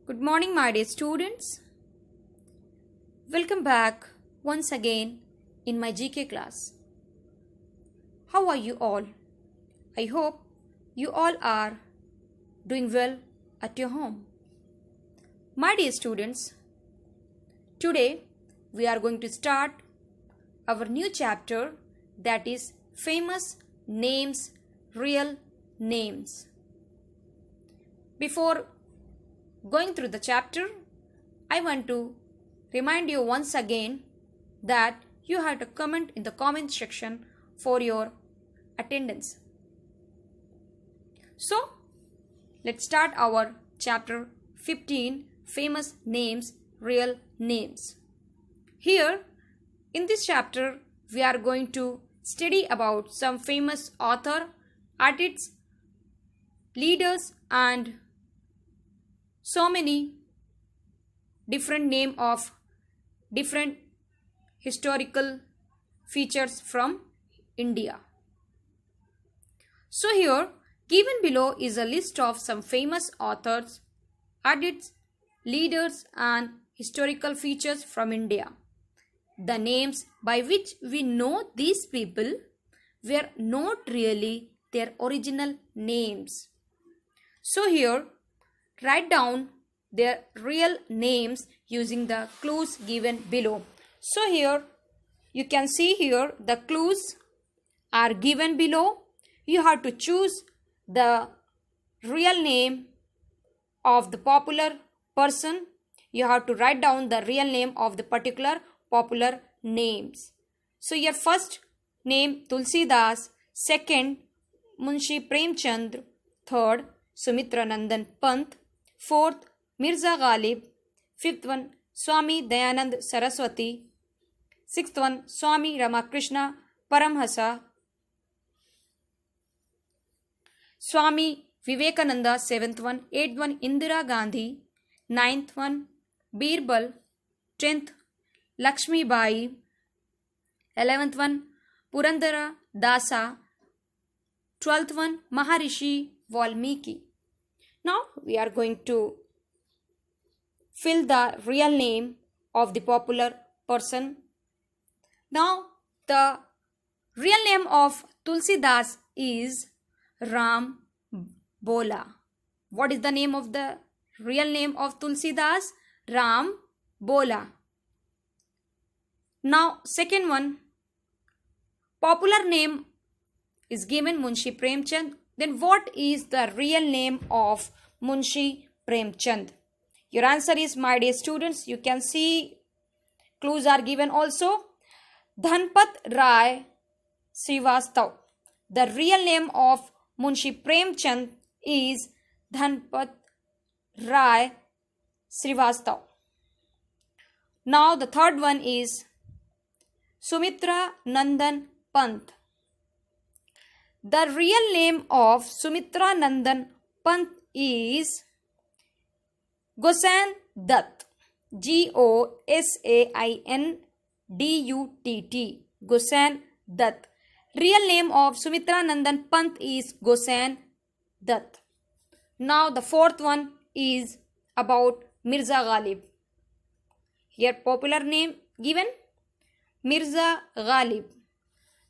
Good morning, my dear students. Welcome back once again in my GK class. How are you all? I hope you all are doing well at your home. My dear students, today we are going to start our new chapter, that is famous names, real names. Before going through the chapter, I want to remind you once again that you have to comment in the comment section for your attendance. So, let's start our chapter 15, famous names, real names. Here, in this chapter, we are going to study about some famous author, artists, leaders and so many different name of different historical features from India. So here given below is a list of some famous authors, artists, leaders and historical features from India. The names by which we know these people were not really their original names. So here write down their real names using the clues given below. So here you can see here the clues are given below. You have to choose the real name of the popular person. You have to write down the real name of the particular popular names. So your first name Tulsidas, second Munshi Premchand, third Sumitra Nandan Pant, fourth Mirza Ghalib, fifth one Swami Dayanand Saraswati, sixth one Swami Ramakrishna Paramhasa, Swami Vivekananda, seventh one, eighth one Indira Gandhi, ninth one Birbal, 10th Lakshmi Bai, 11th one Purandara Dasa, 12th one Maharishi Valmiki. Now we are going to fill the real name of the popular person. Now the real name of Tulsidas is Ram Bola. What is the name of the real name of Tulsidas? Ram Bola. Now second one, popular name is given Munshi Premchand. Then what is the real name of Munshi Premchand? Your answer is, my dear students, you can see clues are given also. Dhanpat Rai Srivastav. The real name of Munshi Premchand is Dhanpat Rai Srivastav. Now the third one is Sumitra Nandan Pant. The real name of Sumitra Nandan Pant is Gosain Dutt. Gosaindutt. Gosain Dutt. Real name of Sumitra Nandan Pant is Gosain Dutt. Now the fourth one is about Mirza Ghalib. Here popular name given Mirza Ghalib.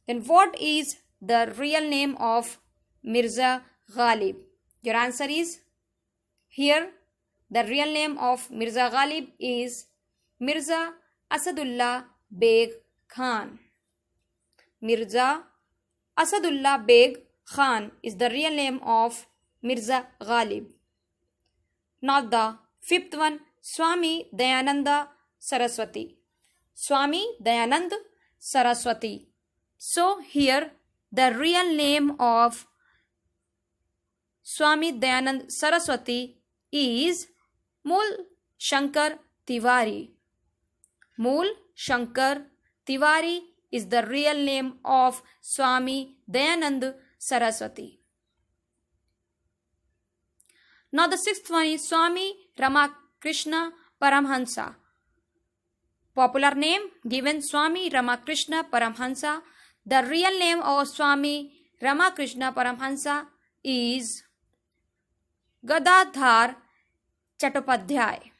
Then what is the real name of Mirza Ghalib? Your answer is, here the real name of Mirza Ghalib is Mirza Asadullah Beg Khan. Mirza Asadullah Beg Khan is the real name of Mirza Ghalib. Now the fifth one, Swami Dayananda Saraswati. Swami Dayanand Saraswati. So here the real name of Swami Dayanand Saraswati is Mool Shankar Tiwari. Mool Shankar Tiwari is the real name of Swami Dayanand Saraswati. Now the sixth one is Swami Ramakrishna Paramhansa. Popular name given Swami Ramakrishna Paramhansa. The real name of Swami Ramakrishna Paramhansa is Gadadhar Chattopadhyay.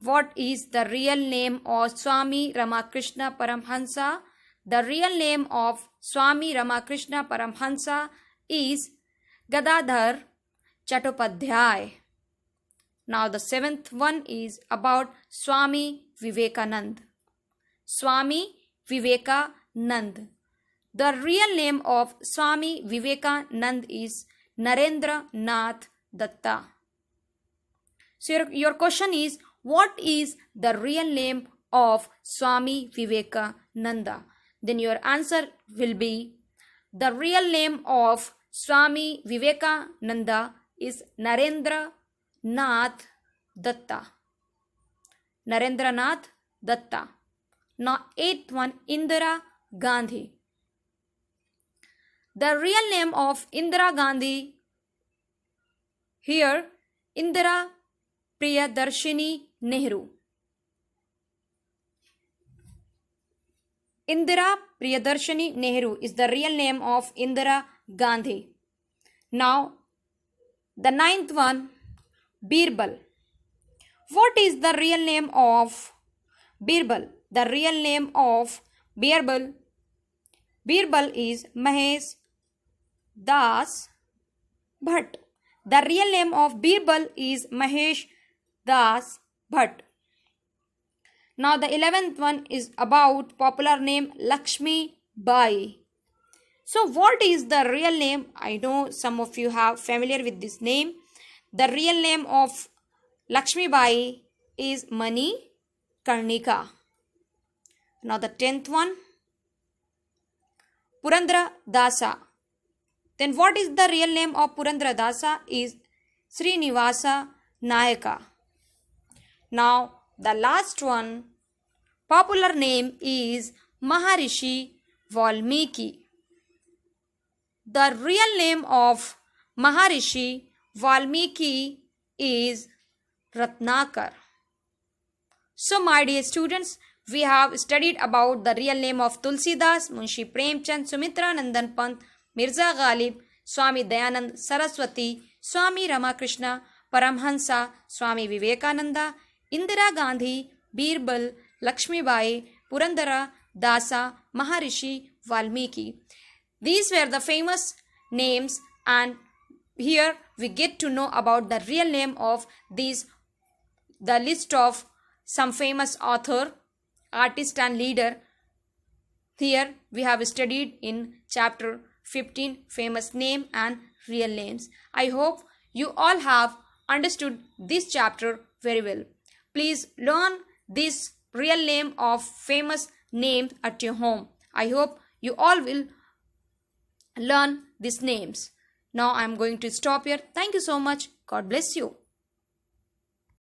What is the real name of Swami Ramakrishna Paramhansa? The real name of Swami Ramakrishna Paramhansa is Gadadhar Chattopadhyay. Now the seventh one is about Swami Vivekanand. Swami Vivekanand. The real name of Swami Vivekanand is Narendra Nath Datta. So your question is, what is the real name of Swami Vivekananda? Then your answer will be, the real name of Swami Vivekananda is Narendra Nath Datta. Narendra Nath Datta. Now eighth one, Indira Gandhi. The real name of Indira Gandhi here, Indira Priyadarshini Nehru. Indira Priyadarshini Nehru is the real name of Indira Gandhi. Now, the ninth one, Birbal. What is the real name of Birbal? The real name of Birbal is Mahesh Das Bhatt. The real name of Birbal is Mahesh Das Bhatt. Now the 11th one is about popular name Lakshmi Bai. So what is the real name? I know some of you have familiar with this name. The real name of Lakshmi Bai is Mani Karnika. Now the 10th one, Purandara Dasa. Then what is the real name of Purandara Dasa is Srinivasa Nayaka. Now the last one, popular name is Maharishi Valmiki. The real name of Maharishi Valmiki is Ratnakar. So my dear students, we have studied about the real name of Tulsidas, Munshi Premchand, Sumitra Nandan Pant, Mirza Ghalib, Swami Dayanand Saraswati, Swami Ramakrishna Paramhansa, Swami Vivekananda, Indira Gandhi, Birbal, Lakshmi Bai, Purandara Dasa, Maharishi Valmiki. These were the famous names, and here we get to know about the real name of these, the list of some famous author, artist and leader. Here we have studied in chapter 15 famous name and real names. I hope you all have understood this chapter very well. Please learn this real name of famous names at your home. I hope you all will learn these names. Now I am going to stop here. Thank you so much. God bless you.